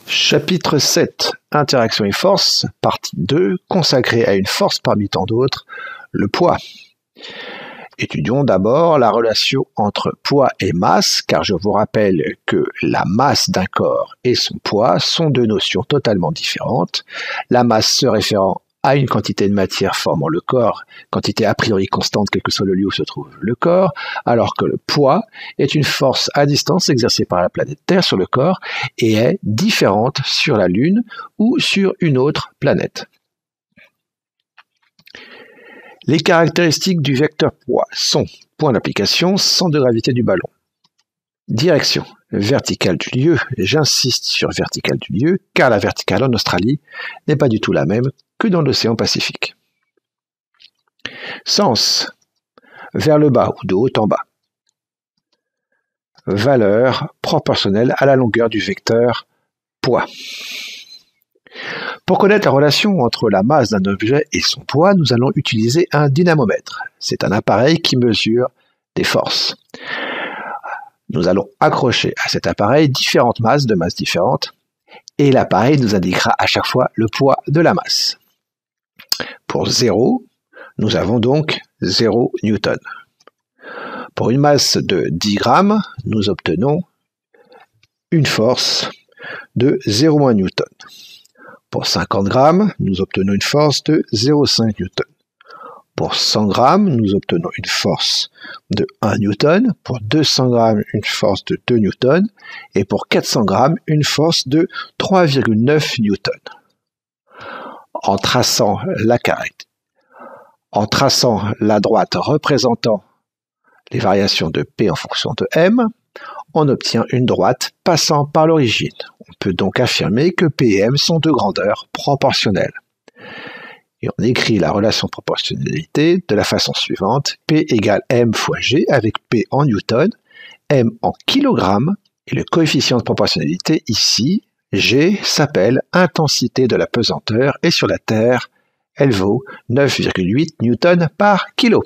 Chapitre 7 Interaction et force, partie 2, consacrée à une force parmi tant d'autres, le poids. Étudions d'abord la relation entre poids et masse, car je vous rappelle que la masse d'un corps et son poids sont deux notions totalement différentes. La masse se référant à une quantité de matière formant le corps, quantité a priori constante quel que soit le lieu où se trouve le corps, alors que le poids est une force à distance exercée par la planète Terre sur le corps et est différente sur la Lune ou sur une autre planète. Les caractéristiques du vecteur poids sont: point d'application, centre de gravité du ballon. Direction verticale du lieu, j'insiste sur verticale du lieu, car la verticale en Australie n'est pas du tout la même que dans l'océan Pacifique. Sens, vers le bas ou de haut en bas. Valeur proportionnelle à la longueur du vecteur poids. Pour connaître la relation entre la masse d'un objet et son poids, nous allons utiliser un dynamomètre. C'est un appareil qui mesure des forces. Nous allons accrocher à cet appareil différentes masses de masses différentes et l'appareil nous indiquera à chaque fois le poids de la masse. Pour 0, nous avons donc 0 newton. Pour une masse de 10 grammes, nous obtenons une force de 0,1 newton. Pour 50 grammes, nous obtenons une force de 0,5 newton. Pour 100 grammes, nous obtenons une force de 1 newton. Pour 200 grammes, une force de 2 newtons. Et pour 400 grammes, une force de 3,9 newtons. En traçant la droite représentant les variations de P en fonction de M, on obtient une droite passant par l'origine. On peut donc affirmer que P et M sont de grandeur proportionnelle. Et on écrit la relation proportionnalité de la façon suivante: P égale M fois G, avec P en newton, M en kilogrammes, et le coefficient de proportionnalité ici, G, s'appelle intensité de la pesanteur, et sur la Terre, elle vaut 9,8 newtons par kilo.